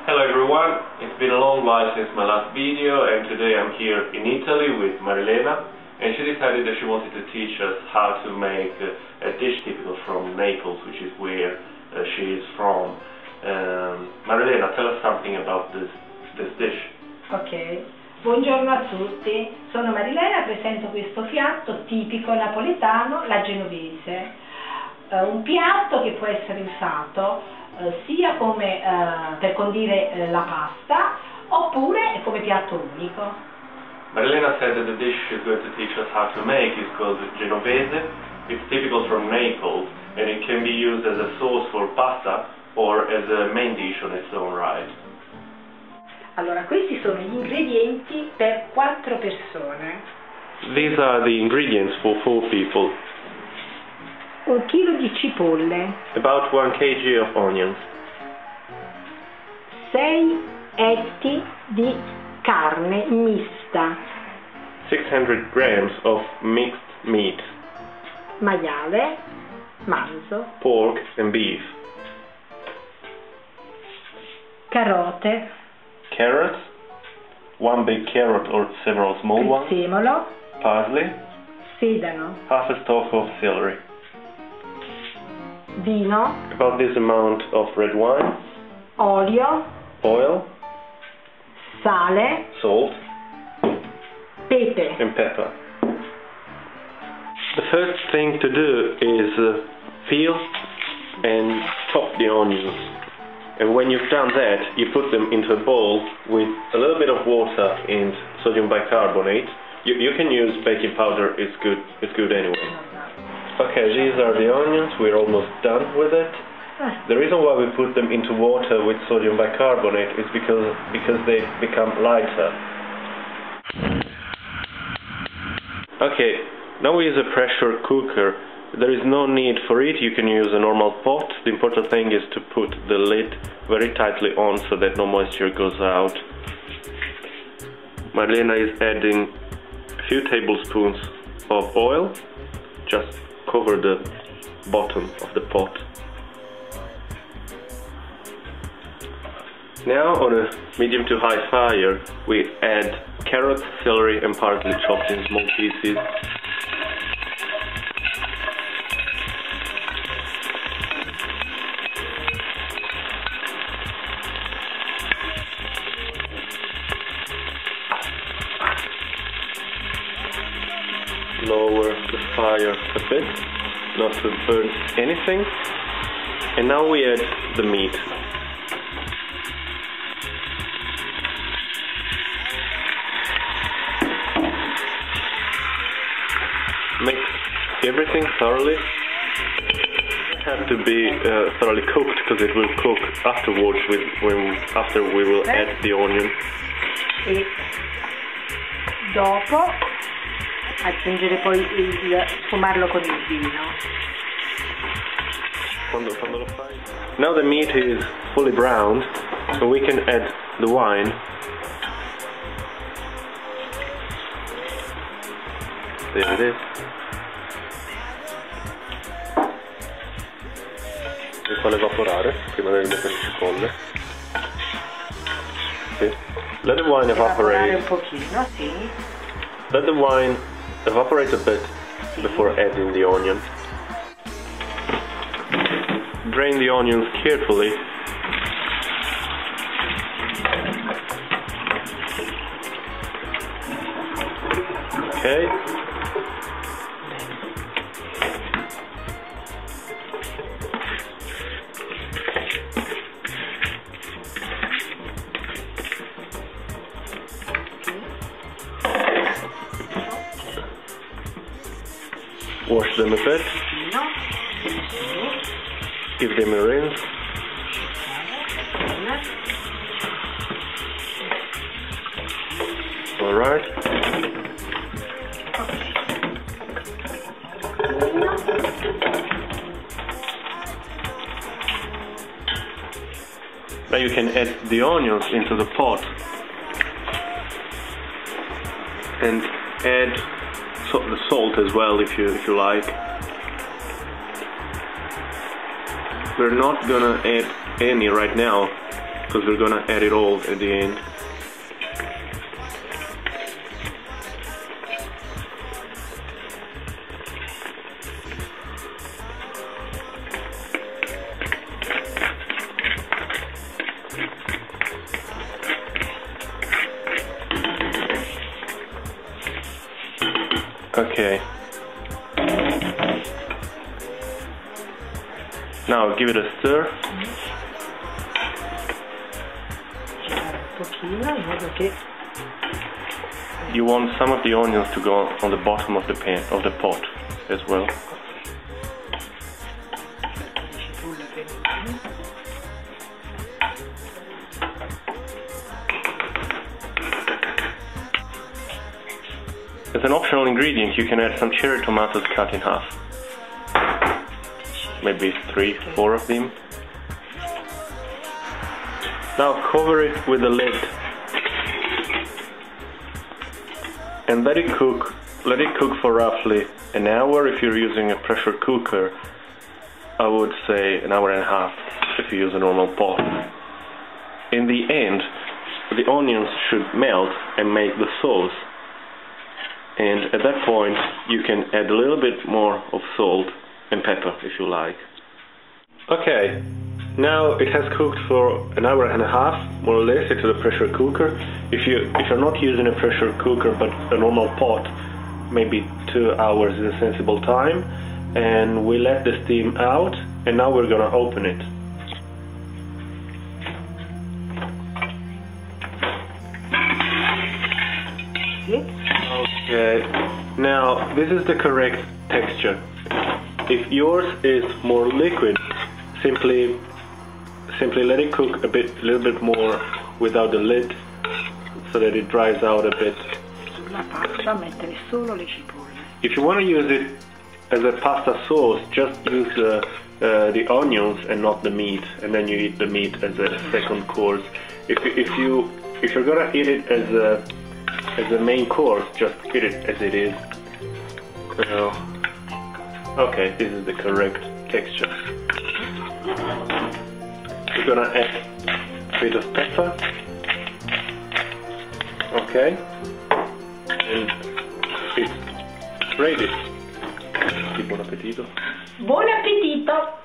Hello everyone, it's been a long while since my last video, and today I'm here in Italy with Marilena, and she decided that she wanted to teach us how to make a dish typical from Naples, which is where she is from. Marilena, tell us something about this dish. Ok, buongiorno a tutti, sono Marilena, presento questo piatto tipico napoletano, la genovese. Un piatto che può essere usato sia come per condire la pasta oppure come piatto unico. Marilena said that the dish she's going to teach us how to make is called Genovese. It's typical from Naples and it can be used as a sauce for pasta or as a main dish on its own right. Allora, questi sono gli ingredienti per 4 persone. These are the ingredients for 4 people. 1 chilo di cipolle, about 1 kg of onions, 6 etti di carne mista, 600 grams of mixed meat, maiale, manzo, pork and beef, carote, carrots, 1 big carrot or several small ones, prezzemolo, parsley, sedano, half a stalk of celery, vino, about this amount of red wine, olio, oil, sale, salt, pepe. and pepper. The first thing to do is peel and chop the onions, and when you've done that you put them into a bowl with a little bit of water and sodium bicarbonate. You can use baking powder, it's good anyway. Okay, these are the onions, we're almost done with it. The reason why we put them into water with sodium bicarbonate is because they become lighter. Okay, now we use a pressure cooker. There is no need for it, you can use a normal pot. The important thing is to put the lid very tightly on so that no moisture goes out. Marilena is adding a few tablespoons of oil. Just cover the bottom of the pot. Now on a medium to high fire we add carrots, celery and parsley chopped in small pieces. Lower the fire a bit, not to burn anything. And now we add the meat. Mix everything thoroughly. It has to be thoroughly cooked because it will cook afterwards after we will add the onion. E dopo aggiungere poi sfumarlo con il vino. Quando lo fai? Now the meat is fully browned, so we can add the wine. There it is. E farlo evaporare prima di mettere le cipolle. Sì. Let the wine evaporate. Un pochino, sì. Let the wine evaporate a bit before adding the onion. Drain the onions carefully. Okay. Wash them a bit. Give them a rinse. Alright. Now you can add the onions into the pot and add the salt as well if you like. We're not gonna add any right now because we're gonna add it all at the end. Okay. Now give it a stir. You want some of the onions to go on the bottom of the pan, of the pot as well. As an optional ingredient, you can add some cherry tomatoes cut in half. Maybe 3, 4 of them. Now cover it with a lid and let it cook. Let it cook for roughly an hour if you're using a pressure cooker. I would say an hour and a half if you use a normal pot. In the end, the onions should melt and make the sauce. And at that point, you can add a little bit more of salt and pepper if you like. Okay, now it has cooked for an hour and a half, more or less, into the pressure cooker. If you're not using a pressure cooker but a normal pot, maybe 2 hours is a sensible time. And we let the steam out, and now we're gonna open it. Okay, now this is the correct texture. If yours is more liquid, simply let it cook a little bit more without the lid, so that it dries out a bit. If you want to use it as a pasta sauce, just use the onions and not the meat, and then you eat the meat as a second course. If you're gonna eat it as a main course, just eat it as it is. So, okay, this is the correct texture. We're gonna add a bit of pepper. Okay, and it's ready. Buon appetito. Buon appetito!